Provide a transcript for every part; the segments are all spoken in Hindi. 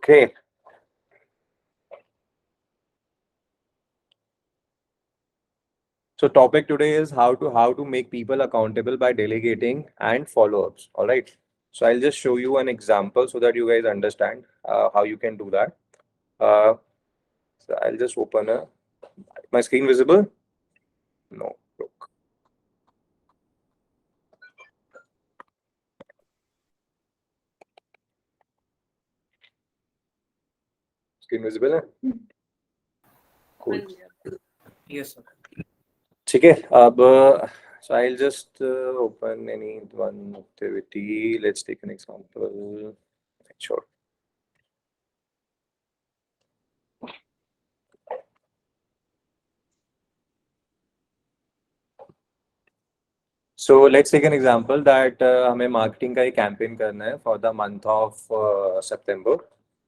Okay. So topic today is how to make people accountable by delegating and follow-ups. All right. So I'll just show you an example so that you guys understand how you can do that. So I'll just open my screen visible? No. Look. Screen visible है? Cool. Yes, sir. ठीक है अब so I'll just open any one activity. Let's take an example. Sure. So let's take an example that हमें marketing का एक campaign करना है for the month of September.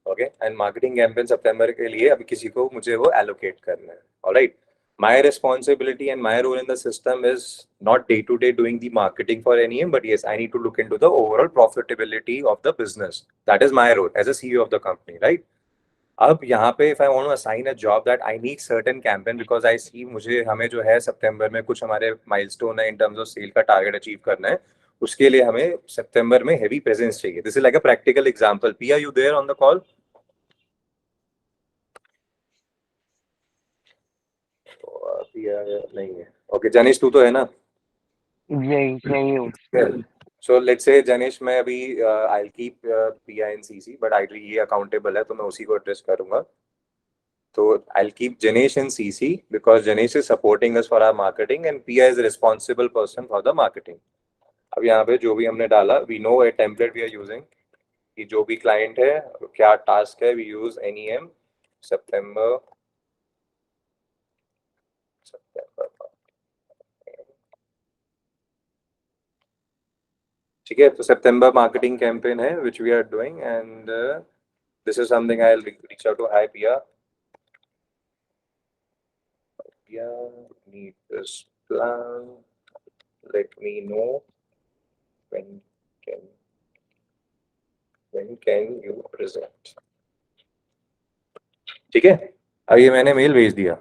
Okay, and marketing campaign September के लिए अभी किसी को मुझे वो allocate करना है. All right. My responsibility and my role in the system is not day to day doing the marketing for NEM, but yes, I need to look into the overall profitability of the business. That is my role as a CEO of the company, right? अब यहाँ पे if I want to assign a job that I need certain campaign because I see मुझे हमें जो है सितंबर में कुछ हमारे माइलस्टोन है in terms of सेल का टारगेट अचीव करना है उसके लिए हमें सितंबर में हेवी प्रेजेंस चाहिए. This is like a practical example. P are you there on the call? नहीं है. ओके जनीश तू तो है ना? नहीं हूँ. So let's say जनीश मैं अभी I'll keep PI and CC but I ये अकाउंटेबल है तो मैं उसी को एड्रेस करूंगा. So I'll keep Janesh in CC because Janesh is supporting us for our marketing and Pia is the responsible person for the marketing. अब यहाँ पे जो भी हमने डाला, we know a template we are using कि जो भी client है क्या task है, we use NEM September. ठीक है, तो September marketing campaign है which we are doing and this is something I'll reach out to. Hi Pia. Pia, need this plan. Let me know when can you present. ठीक है, अब ये मैंने मेल भेज दिया.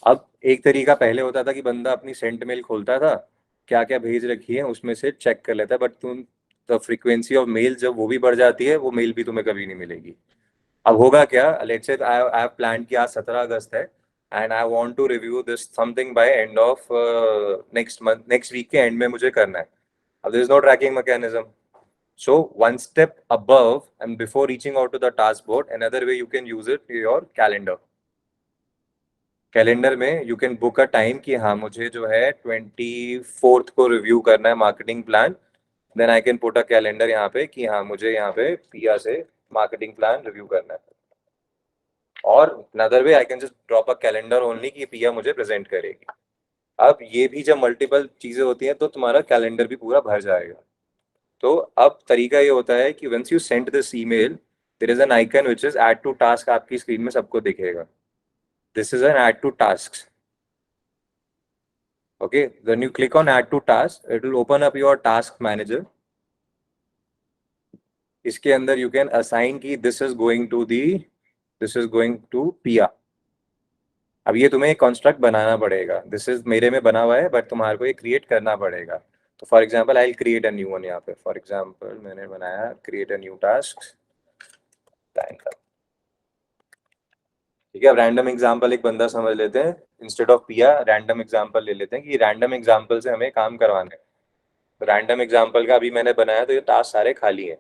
अब एक तरीका पहले होता था कि बंदा अपनी सेंट मेल खोलता था, क्या क्या भेज रखी है उसमें से चेक कर लेता है, बट तुम द फ्रीक्वेंसी ऑफ मेल जब वो भी बढ़ जाती है वो मेल भी तुम्हें कभी नहीं मिलेगी. अब होगा क्या, let's say I have plan कि आज 17 अगस्त है and I want to review this something by end of next month, next week के एंड में मुझे करना है. अब there is no tracking mechanism. So one step above and before reaching out to the task board, another way you can use it your calendar. Calendar में you can book a time कि हाँ मुझे जो है 24th को रिव्यू करना है marketing plan. Then I can put a calendar यहाँ पे कि हाँ मुझे यहाँ पे पिया से मार्केटिंग प्लान रिव्यू करना है. और another way I can just drop a calendar only कि पिया मुझे प्रेजेंट करेगी. अब ये भी जब मल्टीपल चीजें होती हैं तो तुम्हारा कैलेंडर भी पूरा भर जाएगा. तो अब तरीका ये होता है कि once you send this email there is an icon which is add to task. आपकी स्क्रीन में सबको दिखेगा. This is an add to task. Okay, when you click on add to task, it will open up your task manager. इसके अंदर you can assign कि this is going to Pia. अब ये तुम्हें एक कॉन्स्ट्रक्ट बनाना पड़ेगा. दिस इज मेरे में बना हुआ है बट तुम्हारे को ये क्रिएट करना पड़ेगा. तो for example I create a new one. यहाँ पे फॉर एग्जाम्पल मैंने बनाया क्रिएट अ न्यू टास्क. ठीक है, अब रैंडम एग्जाम्पल एक बंदा समझ लेते हैं. इंस्टेड ऑफ पिया रैंडम एग्जाम्पल ले लेते हैं कि रैंडम एग्जाम्पल से हमें काम करवाना है. तो रैंडम एग्जाम्पल का अभी मैंने बनाया तो ये टास्क सारे खाली हैं.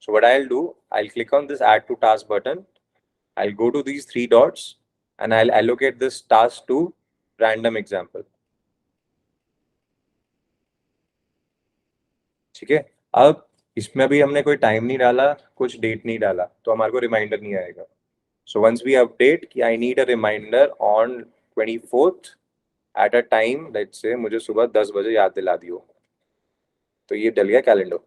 So what I will do, I will click on this add to task button. I will go to these 3 dots and I'll allocate this task to random example. ठीक है, अब इसमें भी हमने कोई टाइम नहीं डाला, कुछ डेट नहीं डाला, तो हमारे को रिमाइंडर नहीं आएगा. सो वंस वी अपडेट कि I need a reminder on 24th at a time, let's say मुझे सुबह 10 बजे याद दिला दियो, तो ये डल गया कैलेंडर.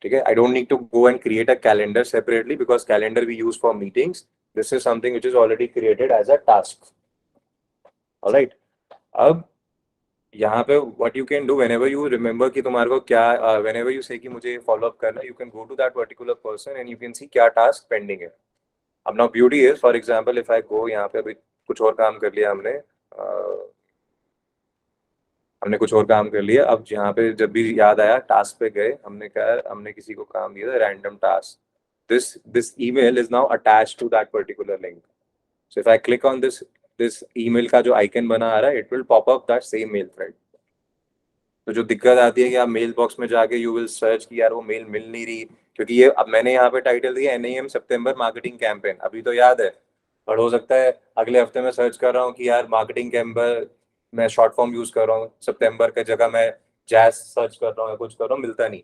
ठीक है, I don't need to go and create a calendar separately because calendar we use for meetings. This is something which is already created as a task. Alright, अब यहाँ पे what you can do whenever you remember कि तुम्हारे को क्या, व्हेनेवर यू से कि मुझे फॉलो अप करना है, you can go to that particular person and you can see क्या टास्क पेंडिंग है. अब now beauty is, for example if I go, यहाँ पे अभी कुछ और काम कर लिया हमने, हमने कुछ और काम कर लिया. अब यहाँ पे जब भी याद आया टास्क पे गए, हमने कहा हमने किसी को काम दिया था random task, this email is now attached to that particular link. So if I click on this this email का जो आइकन बना आ रहा है, it will pop up that same mail thread. तो जो दिक्कत आती है कि आप मेल बॉक्स में जाके यू विल सर्च कि यार वो मेल मिल नहीं रही, क्योंकि ये अब मैंने यहाँ पे टाइटल दिया NIM सितंबर मार्केटिंग कैंपेन, अभी तो याद है, पर हो सकता है अगले हफ्ते में सर्च कर रहा हूँ कि यार मार्केटिंग कैंपेन, मैं शॉर्ट फॉर्म यूज कर रहा हूँ, सितंबर की जगह मैं जैज सर्च कर रहा हूँ या कुछ कर रहा हूँ, मिलता नहीं.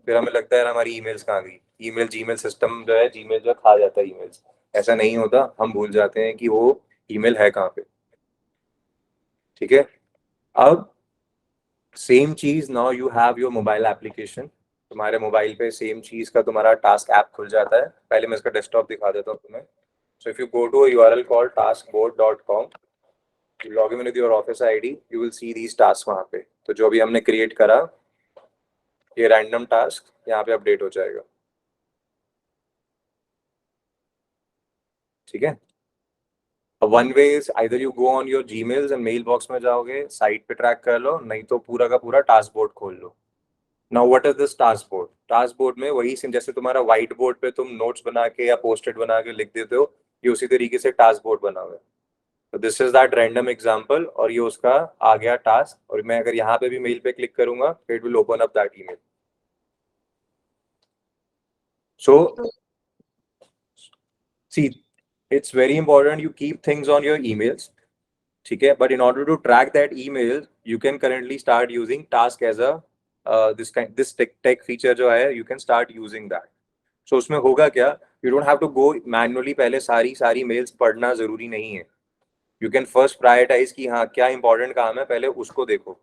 फिर हमें लगता है यार हमारी ईमेल्स कहाँ गई. ईमेल जीमेल सिस्टम जो है, जीमेल जो खा जाता है ईमेल्स. ऐसा नहीं होता, हम भूल जाते हैं कि वो ईमेल है कहाँ पे. ठीक है. अब सेम चीज, now you have your mobile application, तुम्हारे मोबाइल पे सेम चीज का तुम्हारा टास्क ऐप खुल जाता है. पहले मैं इसका डेस्कटॉप दिखा देता हूँ तुम्हें. So if you go to URL call taskboard.com, you log in with your office ID, you will see these tasks वहाँ पे. तो जो भी हमने क्रिएट करा, ये रैंडम टास्क यहाँ पे अपडेट हो जाएगा. ठीक है. One way is either you go on your Gmails and mail box में जाओगे, साइट पे ट्रैक कर लो, नहीं तो पूरा का पूरा टास्क बोर्ड खोल लो. Now what is this task board? Task board में वही सेम जैसे तुम्हारा व्हाइट बोर्ड पे तुम नोट्स बना के या पोस्टेड बना के लिख देते हो, ये उसी तरीके से टास्क बोर्ड बना हुआ है. तो this is that random example, और ये उसका आ गया टास्क, और मैं अगर यहाँ पे भी मेल पे क्लिक करूंगा, it will open up that email. So see, it's very important you keep things on your emails. ठीक है. But in order to track that email, you can currently start using task as a this tech feature जो है, you can start using that. So उसमें होगा क्या, you don't have to go manually, पहले सारी सारी मेल्स पढ़ना जरूरी नहीं है. यू कैन फर्स्ट प्रायोरिटाइज कि हाँ क्या इंपॉर्टेंट काम है, पहले उसको देखो,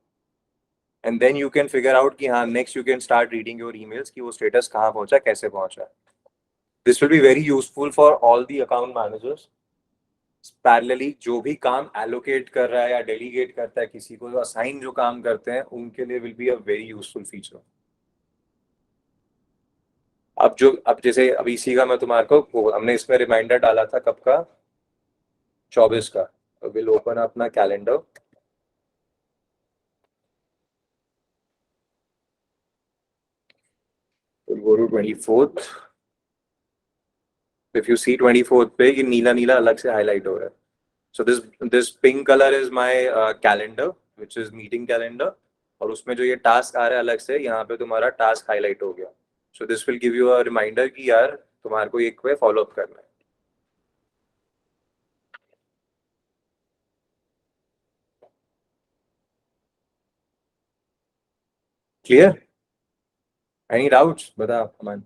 and then you can figure out कि हाँ next you can start reading your emails कि वो स्टेटस कहाँ पहुंचा, कैसे पहुंचा. This will be very useful for all the account managers. Parallelly जो भी काम एलोकेट कर रहा है या डेलीगेट करता है किसी को, जो असाइन जो काम करते हैं, उनके लिए will be a very useful feature. अब जैसे अभी इसी का मैं तुम्हारे को, हमने इसमें रिमाइंडर डाला था कब का, 24 का. विल ओपन अपना calendar. Will go to 24th. If you see 24th पे ये नीला नीला अलग से हाईलाइट हो रहा है. So this pink colour is my calendar which is meeting calendar, और उसमें जो ये टास्क आ रहा है अलग से, यहाँ पे तुम्हारा टास्क हाईलाइट हो गया. So this will give you a reminder कि यार तुम्हारे को एक पे फॉलो अप करना है. क्लियर? Any doubts? बता अमन.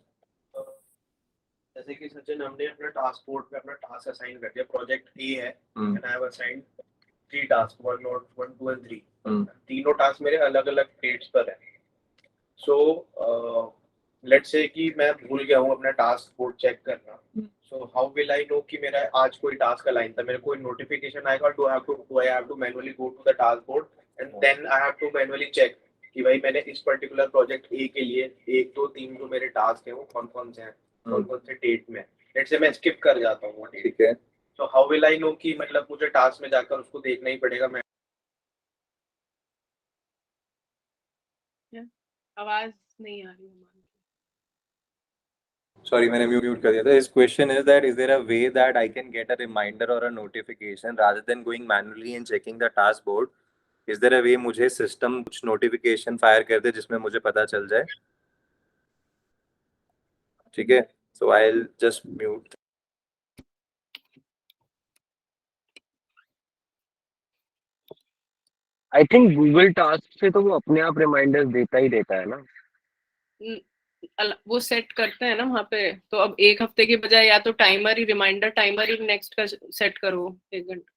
जैसे कि सचिन, हमने अपना टास्क बोर्ड पे अपना टास्क असाइन कर दिया. प्रोजेक्ट ए है and I have assigned 3 task, 1 note 1 2 and 3. तीनों टास्क मेरे अलग अलग डेट्स पर है. सो लेट्स से कि मैं भूल गया हूँ अपना टास्क बोर्ड चेक करना. So how will I know कि मेरा आज कोई टास्क अलाइन था? मेरे को नोटिफिकेशन आएगा, do I have to manually go to the task board and then I have to manually check कि भाई मैंने इस पर्टिकुलर प्रोजेक्ट ए के लिए 1 2 3 जो मेरे टास्क हैं वो कौन कौन से हैं, कौन कौन से डेट में. लेट्स से मैं स्किप कर जाता हूँ वो डेट. ठीक है. तो हाउ विल आई नो कि मतलब मुझे टास्क में जाकर उसको देखना ही पड़ेगा? मैं आवाज नहीं आ रही हमारी. Sorry, मैंने म्यूट कर दिया था. His question is that is there a way that I can get a reminder or a notification rather than going manually and checking the task board? Is there a way मुझे सिस्टम कुछ नोटिफिकेशन फायर कर दे जिसमें मुझे पता चल जाए? ठीक है. So I'll just mute. I think Google task से तो वो अपने आप रिमाइंडर्स देता ही देता है ना. वो सेट करते हैं ना वहाँ पे. तो अब 1 हफ्ते के बजाय या तो टाइमर ही, रिमाइंडर टाइमर ही नेक्स्ट का सेट करो 1 घंटे.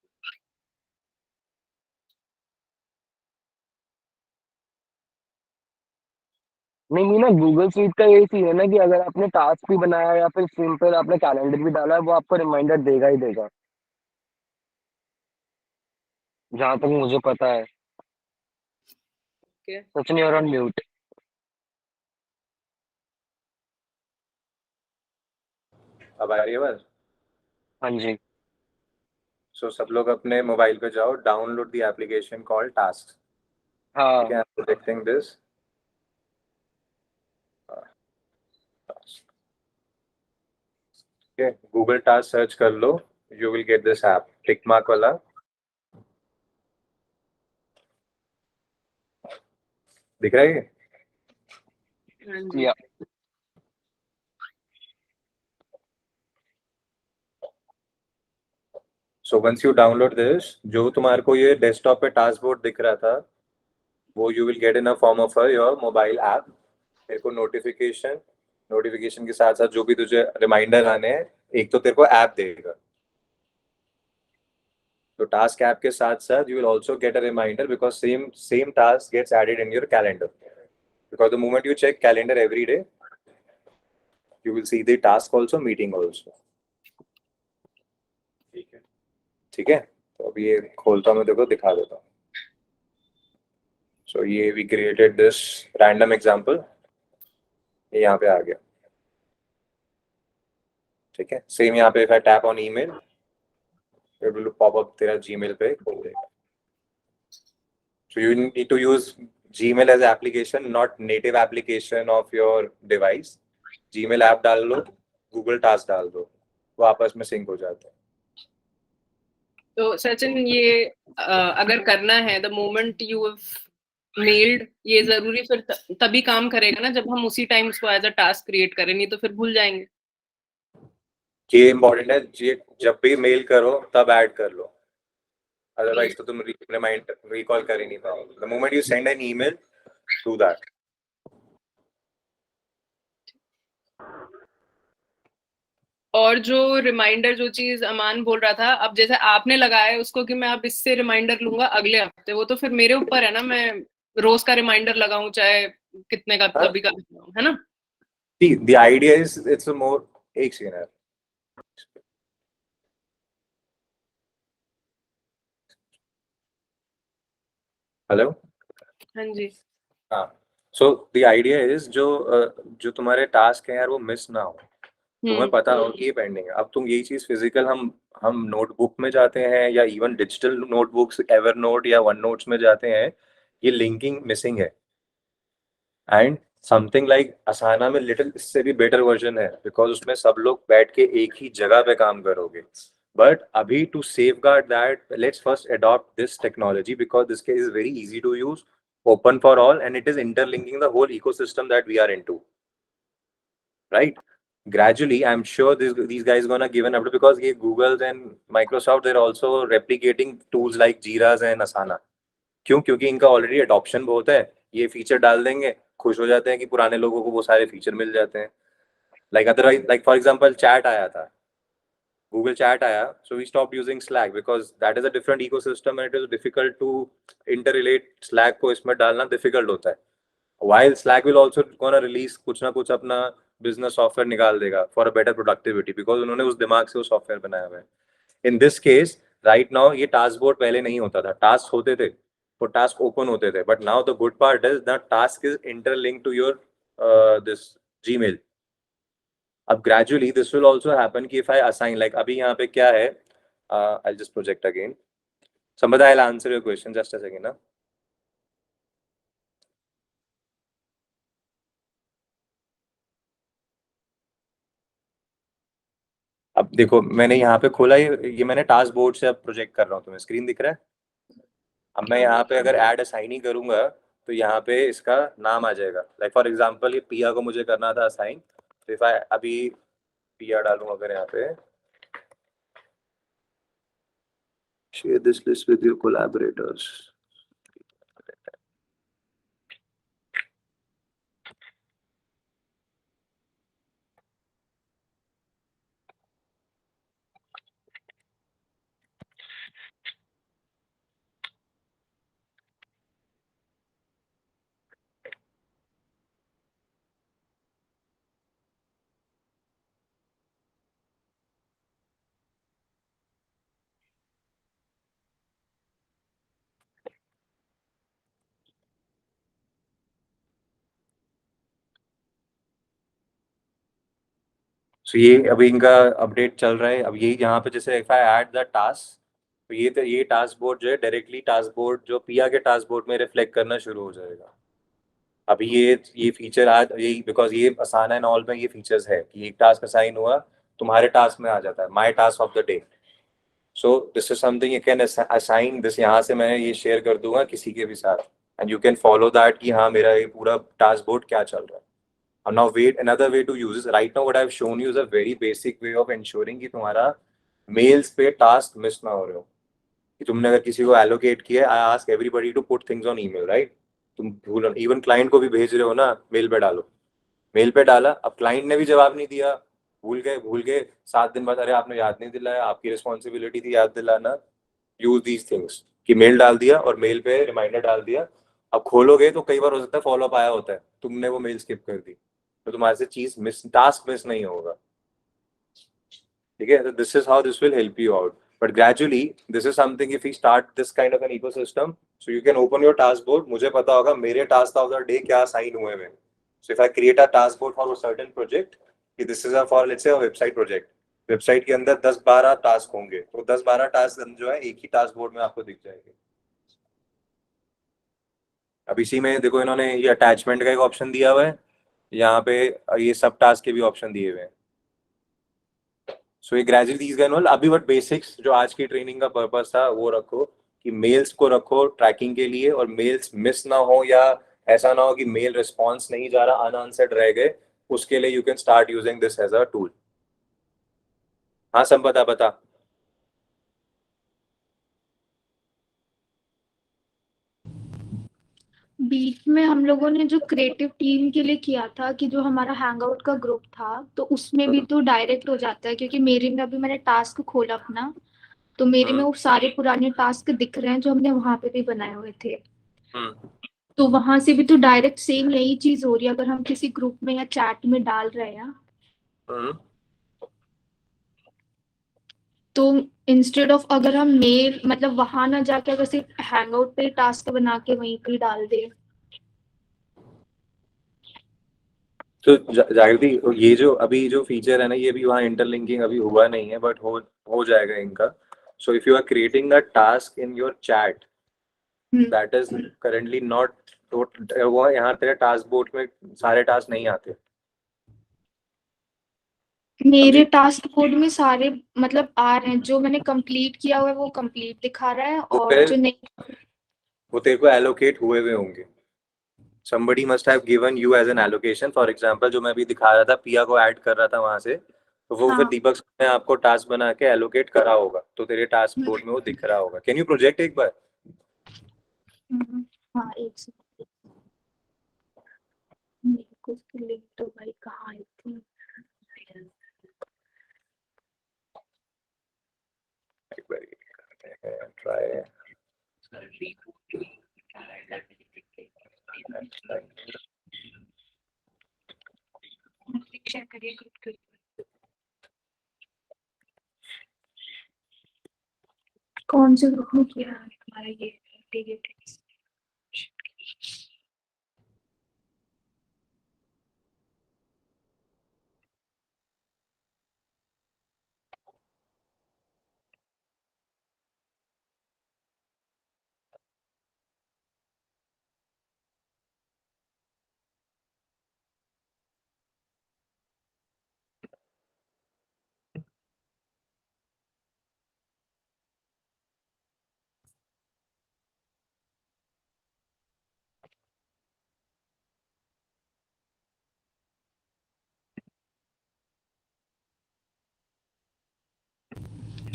नहीं मीना, गूगल शीट का ये चीज है ना कि अगर आपने टास्क भी बनाया या फिर सिंपल आपने कैलेंडर भी डाला है, वो आपको रिमाइंडर देगा ही देगा, जहां तक मुझे पता है. Okay. Sachin, you're on mute. अब आ रही है आवाज? हाँ जी. सो सब लोग अपने मोबाइल पे जाओ, download the application called task. हाँ. ठीक है, आई एम प्रोजेक्टिंग दिस. ठीक है, गूगल टास्क सर्च कर लो, you will get this app, tick mark वाला. दिख रहा है ये? हाँ जी. Yeah. So once you download this, जो तुम्हारे को ये डेस्कटॉप पे टास्क बोर्ड दिख रहा था, वो you will get in a form of your mobile app. तेरे को नोटिफिकेशन के साथ साथ जो भी तुझे रिमाइंडर आने हैं, एक तो तेरे को ऐप देगा. तो टास्क ऐप के साथ साथ you will also get a reminder because same task gets added in your calendar. Because the moment you check calendar every day, you will see the task also, meeting also. ठीक है. ठीक है, तो अभी ये खोलता हूँ, मैं देखो दिखा देता हूँ. सो ये we created this random example, ये यहाँ पे आ गया. ठीक है, सेम यहाँ पे if I tap on email, it will pop up तेरा जीमेल पे खोल देगा. So you need to use Gmail as application, not native application of your device. Gmail app डाल लो, गूगल टास्क डाल दो, वो आपस में सिंक हो जाते हैं. तो सचिन ये अगर करना है the moment you have meld, ये जरूरी फिर तभी काम करेगा ना जब हम उसी टाइम उसको एज अ टास्क क्रिएट करें, नहीं तो फिर भूल जाएंगे. ये इम्पोर्टेंट है, ये जब भी मेल करो तब ऐड कर लो, अदरवाइज तो तुम रिमाइंड रिकॉल कर ही नहीं पाओगे. The moment you send an email, do that. और जो रिमाइंडर, जो चीज अमान बोल रहा था, अब जैसे आपने लगाया उसको कि मैं अब इससे रिमाइंडर लूंगा अगले हफ्ते, वो तो फिर मेरे ऊपर है ना, मैं रोज का रिमाइंडर लगाऊं चाहे कितने का कभी का लगाऊं, है ना. See, the idea is it's a more, एक सेकंड है. हेलो. हाँ जी. हाँ, सो द आइडिया इज जो तुम्हारे टास्क हैं यार, वो मिस ना हो. तुम्हें पता हो कि ये पेंडिंग है. अब तुम यही चीज फिजिकल, हम नोटबुक में जाते हैं या even digital notebooks ever note या वन नोट्स में जाते हैं, ये लिंकिंग मिसिंग है. एंड समथिंग लाइक असाना में लिटिल इससे भी बेटर वर्जन है, बिकॉज उसमें सब लोग बैठ के एक ही जगह पे काम करोगे. बट अभी to safeguard that, let's first adopt this technology because this के is very easy to use, open for all, and it is interlinking the whole ecosystem that we are into, right? Gradually I'm sure these guys gonna give an update because ये Google and Microsoft, they're also replicating tools like Jira's and Asana. क्यों? क्योंकि इनका ऑलरेडी अडॉप्शन बहुत है. ये फीचर डाल देंगे, खुश हो जाते हैं कि पुराने लोगों को वो सारे फीचर मिल जाते हैं. Like otherwise, like for example chat आया था, गूगल चैट आया, so we stop using Slack because that is a different ecosystem and it is difficult to interrelate. Slack को इसमें डालना डिफिकल्ट होता है. While Slack will also gonna release कुछ ना कुछ अपना बिजनेस सॉफ्टवेयर निकाल देगा for a better productivity, because उन्होंने उस दिमाग से वो सॉफ्टवेयर बनाया हुआ है. In this case right now, ये टास्क बोर्ड पहले नहीं होता था. टास्क होते थे, वो टास्क ओपन होते थे, but now the good part is the task is interlink to your this Gmail. अब gradually this will also happen कि इफ आई असाइन, लाइक अभी यहाँ पे क्या है, I just project again. Sampada, I'll answer your question, just a second. अब देखो मैंने यहाँ पे खोला, ये मैंने टास्क बोर्ड से अब प्रोजेक्ट कर रहा हूँ, तुम्हें स्क्रीन दिख रहा है. अब मैं यहाँ पे अगर ऐड असाइन ही करूंगा तो यहाँ पे इसका नाम आ जाएगा. लाइक फॉर एग्जांपल ये पिया को मुझे करना था असाइन, तो इफ आई अभी पिया डालूं अगर यहाँ पे, share this list with your collaborators. So ये अभी इनका अपडेट चल रहा है। अब ये यहाँ पे जैसे if I add the task, तो ये टास्क बोर्ड जो है डायरेक्टली टास्क बोर्ड जो पिया के टास्क बोर्ड में रिफ्लेक्ट करना शुरू हो जाएगा। अभी ये फीचर आज यही बिकॉज ये आसान है, ऑल में ये फीचर्स है कि एक टास्क असाइन हुआ तुम्हारे टास्क में आ जाता है, my task of the day. So this is something you can assign this, यहाँ से मैं ये शेयर कर दूंगा किसी के भी साथ, and you can follow that कि हाँ मेरा ये पूरा टास्क बोर्ड क्या चल रहा है। And now wait, another way to use this. Right now, what I've shown you is a very basic way of ensuring कि तुम्हारा मेल्स पे टास्क मिस ना हो रहे हो। कि तुमने अगर किसी को एलोकेट किया है, I ask everybody to put things on email, right? तुम भूल, इवन क्लाइंट को भी भेज रहे हो ना, मेल पे डालो। मेल पे डाला, अब क्लाइंट ने भी जवाब नहीं दिया, भूल गए 7 दिन बाद, अरे आपने याद नहीं दिलाया, आपकी रिस्पॉन्सिबिलिटी थी याद दिलाना। यूज दीज थिंग्स कि मेल डाल दिया और मेल पे रिमाइंडर डाल दिया। अब खोलोगे तो कई बार हो सकता है फॉलो अप आया होता है, तुमने वो मेल स्किप कर दी, तो तुम्हारे से चीज मिस, टास्क मिस नहीं होगा। ठीक है, तो this is how this will help you out. But gradually this is something, if you start this kind of an ecosystem, so you can open your task board, मुझे पता होगा मेरे टास्क ऑफ द डे क्या साइन हुए हैं। So if I create a task board for a certain project, कि this is for let's say website project, website के अंदर 10-12 टास्क होंगे, तो 10-12 टास्क जो है एक ही टास्क बोर्ड में आपको दिख जाएंगे। अब इसी में देखो इन्होंने ये अटैचमेंट का एक ऑप्शन दिया हुआ है, यहाँ पे ये सब टास्क के भी ऑप्शन दिए हुए हैं। सो ये ग्रेजुअली दीज गए अभी, बट बेसिक्स जो आज की ट्रेनिंग का पर्पस था वो रखो कि मेल्स को रखो ट्रैकिंग के लिए, और मेल्स मिस ना हो या ऐसा ना हो कि मेल रिस्पॉन्स नहीं जा रहा, अनआंसर्ड रह गए, उसके लिए you can start using this as a tool. हाँ संपदा बता। बीच में हम लोगों ने जो क्रिएटिव टीम के लिए किया था कि जो हमारा हैंगआउट का ग्रुप था, तो उसमें भी तो डायरेक्ट हो जाता है, क्योंकि मेरे में अभी मैंने टास्क खोला अपना, तो मेरे में वो सारे पुराने टास्क दिख रहे हैं जो हमने वहां पे भी बनाए हुए थे। तो वहां से भी तो डायरेक्ट सेम यही चीज हो रही है अगर हम किसी ग्रुप में या चैट में डाल रहे हैं। तो इंस्टेड ऑफ अगर हम मेल मतलब वहां ना जाके अगर सिर्फ हैंगआउट पे टास्क बना के वहीं पे डाल दे। तो जागृति, ये जो अभी जो फीचर है ना, ये भी वहाँ इंटरलिंकिंग अभी हुआ नहीं है, बट हो जाएगा इनका। So if you are creating a task in your chat that is currently not, वो यहाँ तेरे टास्क बोर्ड में सारे टास्क नहीं आते। मेरे टास्क कोड में सारे मतलब आ रहे हैं, जो मैंने कंप्लीट किया हुआ है वो कंप्लीट दिखा रहा है, तो और फिर जो नहीं वो तेरे को एलोकेट हुए हुए होंगे। somebody must have given you as an allocation, for example जो मैं अभी दिखा रहा था, पिया को ऐड कर रहा था वहां से, तो वो फिर हाँ। दीपक सर ने आपको टास्क बना के एलोकेट करा होगा, तो तेरे टास्क बोर्ड में वो दिख रहा होगा। कैन यू प्रोजेक्ट एक बार? हम्म, हाँ एक सेकंड, मेरे को उसकी लिंक तो भाई कहाँ आई थी। एक बार ये करते हैं ट्राई। चेक करिए ग्रुप के। कौन से ग्रुप में किया है हमारा ये integrated?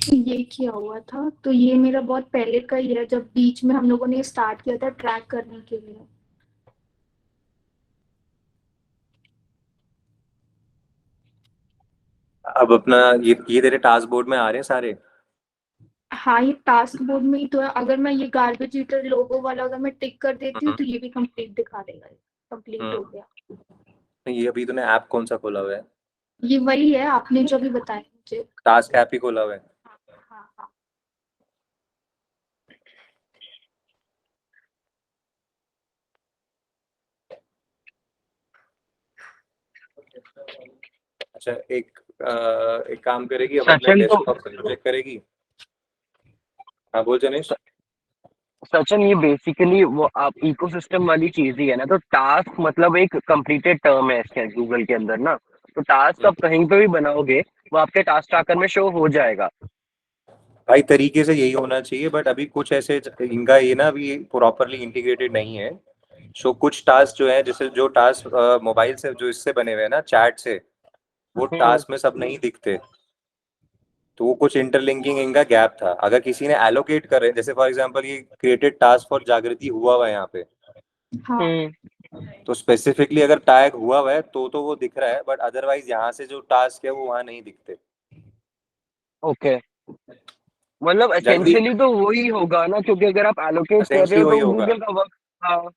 ये किया हुआ था, तो ये मेरा बहुत पहले का ही है, जब बीच में हम लोगों ने स्टार्ट किया था ट्रैक करने के लिए। अब अपना ये तेरे टास्क बोर्ड में आ रहे हैं सारे। हाँ ये टास्क बोर्ड में ही तो है, अगर मैं ये गार्बेज ईटर लोगो वाला अगर मैं टिक कर देती हूँ तो ये भी कंप्लीट दिखा देगा, कंप्लीट हो गया। नहीं, ये अभी तूने ऐप कौन सा खोला हुआ है? ये वही है आपने जो भी बताया मुझे। टास्क ऐप ही खोला हुआ है। हाँ हाँ हाँ। अच्छा, एक एक काम करेगी, अब अपने सचिन तो डेस्कटॉप से चेक करेगी। हाँ बोल जनेश। सचिन ये बेसिकली वो आप इकोसिस्टम वाली चीज ही है ना, तो टास्क मतलब एक कंप्लीटेड टर्म है इसके गूगल के अंदर ना, तो टास्क आप कहीं पे भी बनाओगे वो आपके टास्क ट्रैकर में शो हो जाएगा। भाई तरीके से यही होना चाहिए, बट अभी कुछ ऐसे इनका ये ना अभी प्रॉपरली इंटीग्रेटेड नहीं है। सो कुछ टास्क जो है, जैसे जो टास्क मोबाइल से जो इससे बने हुए हैं ना चैट से, वो टास्क में सब नहीं दिखते। तो वो कुछ इंटरलिंकिंग इनका गैप था। अगर किसी ने एलोकेट करे, जैसे फॉर एग्जांपल ये क्रिएटेड टास्क फॉर जागृति हुआ है यहाँ पे, हाँ हम्म। तो स्पेसिफिकली अगर टैग हुआ है तो वो दिख रहा है, बट अदरवाइज यहाँ से जो टास्क है वो वहाँ नहीं दिखते। ओके, मतलब जल्दी एसेंशियली तो वही होगा ना, क्योंकि अगर आप एलोकेट कर रहे एसेंशियली हो वही तो होगा, गूगल का वर्क। हाँ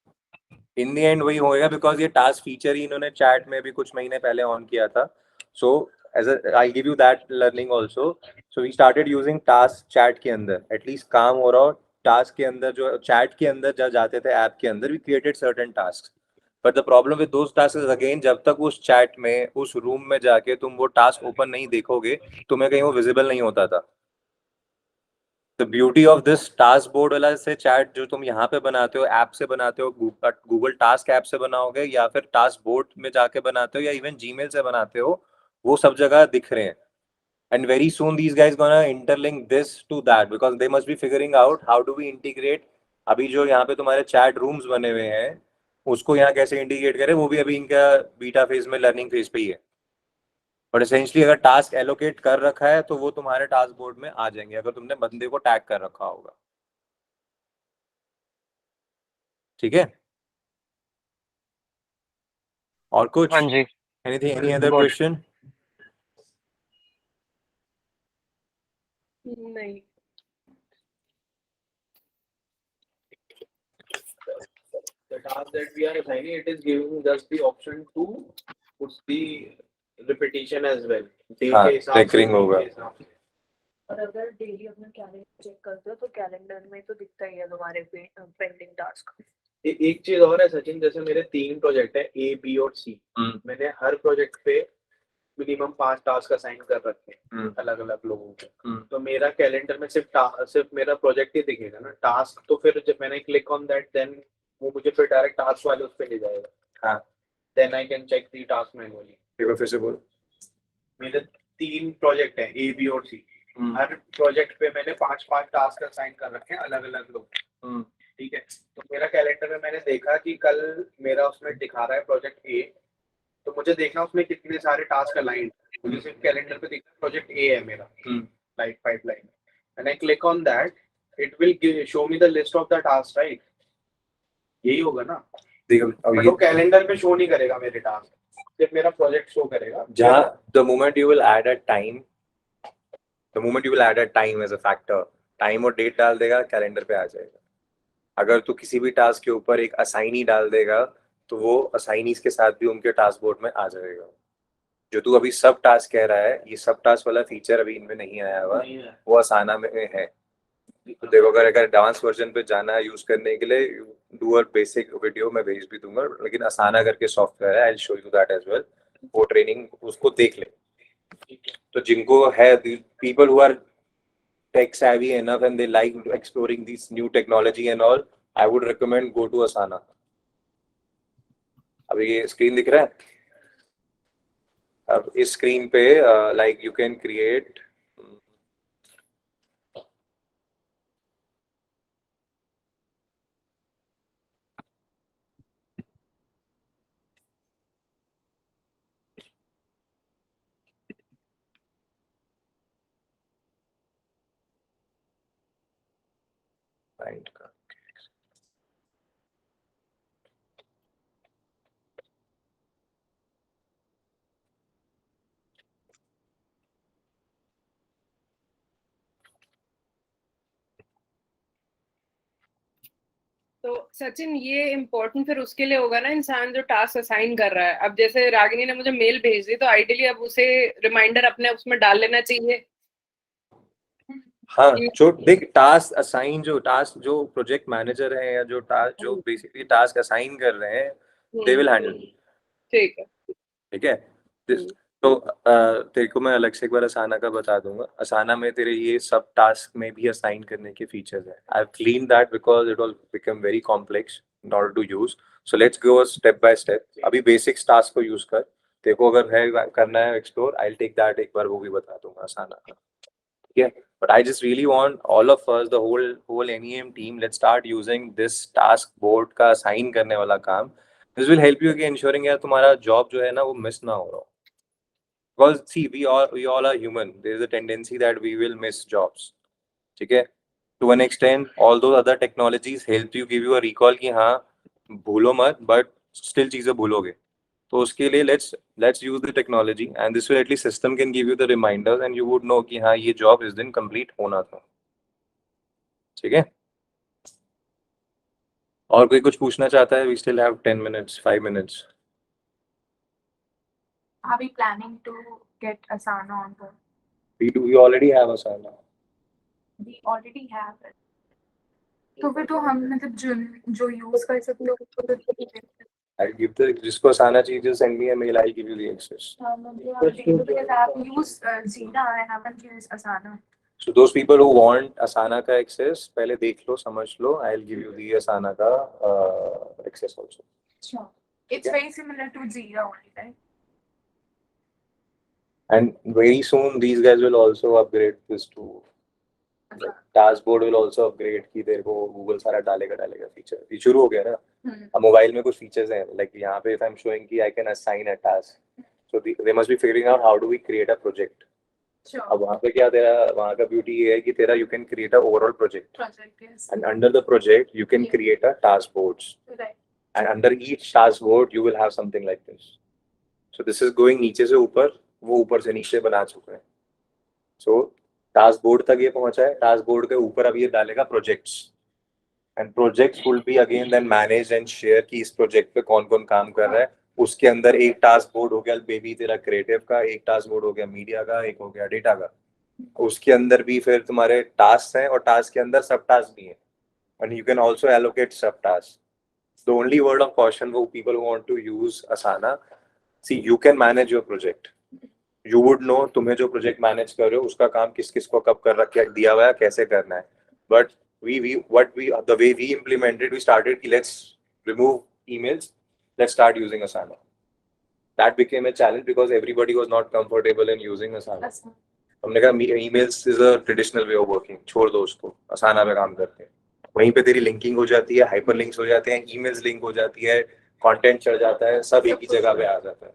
इन द एंड वही होएगा, बिकॉज ये टास्क फीचर ही इन्होंने चैट में भी कुछ महीने पहले ऑन किया था। So as I give you that learning also. So we started using task chat के अंदर, एटलीस्ट काम हो रहा हो टास्क के अंदर, जो चैट के अंदर जब जाते थे ऐप के अंदर, we created certain task. But the problem with those task is again, जब तक उस चैट में उस रूम में जाके तुम वो टास्क ओपन नहीं देखोगे, तुम्हें कहीं वो विजिबल नहीं होता था। The beauty of this task board वाला से चैट जो तुम यहाँ पे बनाते हो, ऐप से बनाते हो, गूगल टास्क ऐप से बनाओगे या फिर टास्क बोर्ड में जाके बनाते हो या इवन जीमेल से बनाते हो, वो सब जगह दिख रहे हैं। And very soon these guys gonna interlink this to that, because they must be figuring out how do we integrate. अभी जो यहाँ पे तुम्हारे चैट रूम्स बने हुए हैं, उसको यहाँ कैसे इंटीग्रेट करें, वो भी अभी इनका बीटा फेज में, लर्निंग फेज पे ही है। बट एसेंशियली अगर टास्क एलोकेट कर रखा है तो वो तुम्हारे टास्क बोर्ड में आ जाएंगे, अगर तुमने बंदे को टैग कर रखा होगा। ठीक है, और कुछ? हाँ जी, anything, any other good. Question? नहीं। The task that we are assigning, it is giving us the option to put the repetition as well. Day हाँ, के हिसाब से, recurring week होगा। के हिसाब से। और अगर डेली अपना कैलेंडर चेक करते हो तो कैलेंडर में तो दिखता ही है तुम्हारे पेंडिंग टास्क। एक चीज और है सचिन, जैसे मेरे 3 प्रोजेक्ट है A, B और C। मैंने हर प्रोजेक्ट पे मिनिमम 5 टास्क असाइन कर रखे हैं अलग अलग लोगों को। तो मेरा कैलेंडर में सिर्फ मेरा प्रोजेक्ट ही दिखेगा ना, टास्क तो फिर जब मैंने क्लिक ऑन दैट, देन वो मुझे फिर डायरेक्ट टास्क वाले उस पे ले जाएगा। हाँ, then I can check the task manually. एक बार फिर से बोल। मेरे 3 प्रोजेक्ट है A, B और C। हर प्रोजेक्ट पे मैंने 5-5 टास्क असाइन कर रखे हैं अलग अलग लोग। ठीक है, तो मेरा कैलेंडर में मैंने देखा कि कल मेरा उसमें दिखा रहा है प्रोजेक्ट A, तो मुझे देखना उसमें कितने सारे टास्क अलाइंड। मुझे सिर्फ कैलेंडर पे दिखता है प्रोजेक्ट A है मेरा, like pipeline. And I click on that, it will show me the list of the task, right? यही होगा ना? देखो अब बट वो कैलेंडर पे शो नहीं करेगा मेरे टास्क, सिर्फ मेरा प्रोजेक्ट शो करेगा। जहाँ the moment you will add a time, the moment you will add a time as a factor, time और डेट डाल देगा, कैलेंडर पे आ जाएगा। अगर तू किसी भी टास्क के ऊपर एक असाइनी डाल देगा, तो वो असाइनीज के साथ भी उनके टास्क बोर्ड में आ जाएगा। जो तू अभी सब टास्क कह रहा है, ये सब टास्क वाला फीचर अभी इनमें नहीं आया हुआ, वो असाना में है। तो देखो, अगर एडवांस वर्जन पे जाना है यूज करने के लिए, डू अ बेसिक वीडियो, मैं भेज भी दूंगा, लेकिन असाना करके सॉफ्टवेयर है, I will show you that as well. वो ट्रेनिंग उसको देख ले। तो जिनको है, people who are tech savvy enough and they like exploring these new technology and all, I would recommend go to Asana. अभी ये स्क्रीन दिख रहा है? अब इस स्क्रीन पे like you can create find का तो सचिन ये इम्पोर्टेंट फिर उसके लिए होगा ना, इंसान जो टास्क असाइन कर रहा है। अब जैसे रागिनी ने मुझे मेल भेज दी, तो आइडियली अब उसे रिमाइंडर अपने उसमें डाल लेना चाहिए। हाँ, जो देख टास्क असाइन, जो टास्क जो प्रोजेक्ट मैनेजर है या जो टास्क जो बेसिकली टास्क असाइन कर रहे हैं, दे विल हैंडल। ठीक है, ठीक है, तो तेरे को मैं अलग से एक बार असाना का बता दूंगा। असाना में तेरे ये सब टास्क में भी असाइन करने के फीचर्स है। I have clean that because it was become very complex in order to use. So let's go step by step. अभी बेसिक्स टास्क को यूज कर, तेरे को अगर है करना है explore, I will take that, एक बार वो भी बता दूंगा असाना का, ठीक है। But I just really want all of us, the whole NEM team, let's start using this task board का assign करने वाला काम. This will help you कि ensuring यार तुम्हारा job जो है ना वो miss ना हो रहा हो. Because see, we all are human. There is a tendency that we will miss jobs. ठीक है? To an extent, all those other technologies help you, give you a recall कि हाँ भूलो मत, but still चीजें भूलोगे. तो उसके लिए let's use the technology and this way at least system can give you the reminders and you would know कि हाँ ये job इस दिन complete होना था, ठीक है। और कोई कुछ पूछना चाहता है? We still have 10 minutes, 5 minutes. Are we planning to get Asana on board? We already have Asana. We already have it. तो फिर तो हम मतलब जो यूज कर सकते हो I'll give the जिसको Asana चाहिए just send me a mail, I'll give you the access. because I've used Jira, I haven't used Asana. So those people who want Asana का access पहले देख लो, समझ लो, I'll give you the Asana का access also. Sure. It's very similar to Jira only, right? And very soon these guys will also upgrade this to Taskboard will also upgrade कि तेरे को Google सारा डालेगा फीचर। ये शुरू हो गया ना। अब मोबाइल में कुछ फीचर्स हैं, लाइक यहाँ पे if I'm showing कि I can assign a task, so they must be figuring out how do we create a project. Sure. अब वहाँ पे क्या तेरा वहाँ का ब्यूटी ये है कि तेरा you can create a overall project. Project, yes. And under the project you can create a task boards. Right. And under each task board you will have something like this. So this is going नीचे से ऊपर, वो ऊपर से नीचे बना चुका है. So टास्क बोर्ड तक ये पहुंचा है, टास्क बोर्ड के ऊपर अब ये डालेगा projects, and projects will be again then manage and share कि इस प्रोजेक्ट पे कौन कौन काम कर रहा है। उसके अंदर एक टास्क बोर्ड हो गया बेबी तेरा क्रिएटिव का, एक टास्क बोर्ड हो गया मीडिया का, एक हो गया डेटा का। उसके अंदर भी फिर तुम्हारे टास्क हैं और टास्क के अंदर सब टास्क भी हैं, and you can also allocate subtask. The only word of caution for people who want to use Asana, see you can manage your project, you would know तुम्हें जो प्रोजेक्ट मैनेज कर रहे हो उसका काम किस किस को कब कर रखा दिया हुआ है, कैसे करना है। But the way we implemented, we started कि let's remove emails, let's start using Asana. That became a challenge because everybody was not comfortable in using Asana. हमने कहा emails is a traditional way of working, छोड़ दो उसको, Asana पे काम करते हैं। वहीं पे तेरी लिंकिंग हो जाती है, hyperlinks हो जाते हैं, emails लिंक हो जाती है, कंटेंट चढ़ जाता है, सब एक ही जगह पे आ जाता है।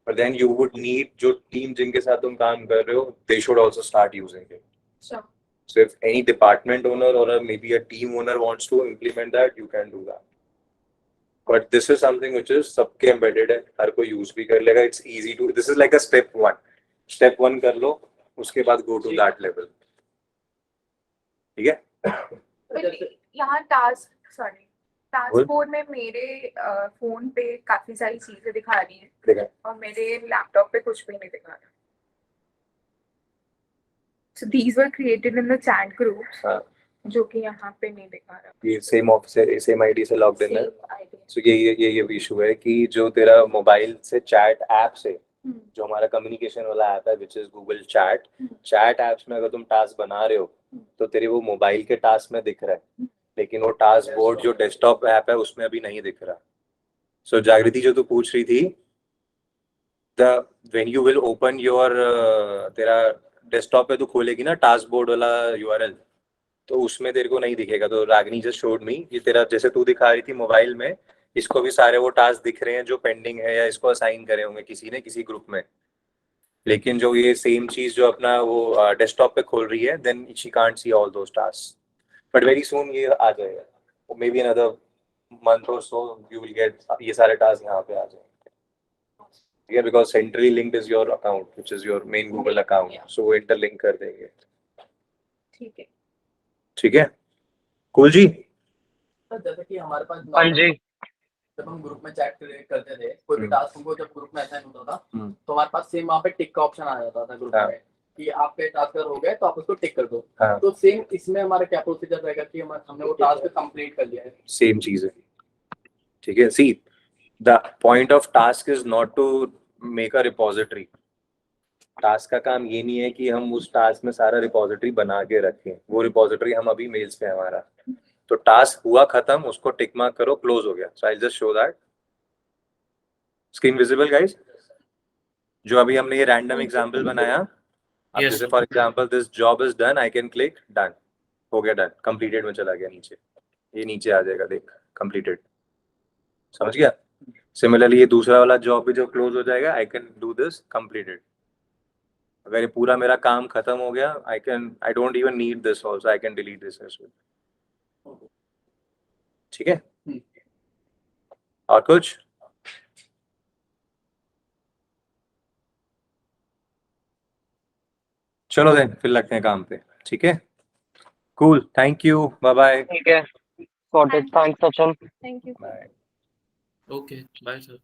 But then you would need जो टीम जिनके साथ तुम काम कर रहे हो, they should also start using it. Sure. So if any department owner or maybe a team owner wants to implement that, you can do that. But this is something which is सबके embedded है, हर कोई use भी कर लेगा. It's easy to. This is like a step one. Step one कर लो, उसके बाद go to that level. ठीक है? यहाँ टास्क बोर्ड में मेरे फोन पे काफी सारी चीजें दिखा रही है और मेरे लैपटॉप पे कुछ भी नहीं दिखा रहा। So these were created in the chat groups, जो कि यहाँ पे नहीं दिखा रहा। ये same ID से logged in है। So ये इशू है कि जो तेरा मोबाइल से चैट ऐप से जो हमारा कम्युनिकेशन वाला ऐप है which is Google Chat, chat apps में अगर तुम टास्क बना रहे हो तो तेरे वो मोबाइल के टास्क में दिख रहा है, लेकिन वो टास्क बोर्ड जो डेस्कटॉप ऐप है उसमें अभी नहीं दिख रहा। सो जागृति जो तू पूछ रही थी, when you will open your तेरा डेस्कटॉप पे तू खोलेगी ना टास्क बोर्ड वाला URL, तो उसमें तेरे को नहीं दिखेगा। तो रागिनी जस्ट शोड मी कि तेरा जैसे तू दिखा रही थी मोबाइल में, इसको भी सारे वो टास्क दिख रहे हैं जो पेंडिंग है या इसको असाइन करे होंगे किसी ने किसी ग्रुप में, लेकिन जो ये सेम चीज जो अपना वो डेस्कटॉप पे खोल रही है, then she can't see all those task. But very soon ये आ जाएगा, मे बी अनदर मंथ और सो यू विल गेट ये सारे टास्क यहाँ पे आ जाएंगे। Yeah, because centrally linked is your account, which is your main Google account. Yeah. So वो interlink कर देंगे। ठीक है, कूल जी। जैसे कि हमारे पास हाँ जी, जब हम ग्रुप में चैट करते थे, कोई भी टास्क हमको जब ग्रुप में असाइन होता था तो हमारे पास सेम वहाँ पे टिक का ऑप्शन आ जाता था ग्रुप में कि आपके टास्क हो गए तो आप उसको टिक कर दो। तो सेम इसमें हमारा क्या प्रोसीजर रहेगा कि हमने वो टास्क कंप्लीट कर लिया है? सेम चीज है, ठीक है। See the point of task is not to make a repository, task का काम ये नहीं है कि हम उस टास्क में सारा रिपोजिटरी बना के रखें, वो रिपोजिटरी हम अभी मेल्स पे है हमारा, तो टास्क हुआ खत्म, उसको टिक मार्क करो, क्लोज हो गया। So I just show that. Screen visible guys? जो अभी हमने ये रैंडम एग्जांपल बनाया, अब Yes. जैसे for example this job is done, I can click done, हो गया डन, कंप्लीटेड में चला गया नीचे, ये नीचे आ जाएगा, देख कंप्लीटेड, समझ गया? सिमिलरली ये दूसरा वाला जॉब भी जो क्लोज हो जाएगा, I can do this completed. अगर ये पूरा मेरा काम खत्म हो गया, I don't even need this also, I can delete this as well. ठीक है? और कुछ? चलो देन फिर लगते हैं काम पे। ठीक है, cool, thank you, bye bye. ठीक है, sorted, thanks Sachin. Thank you. Bye. Okay, bye sir.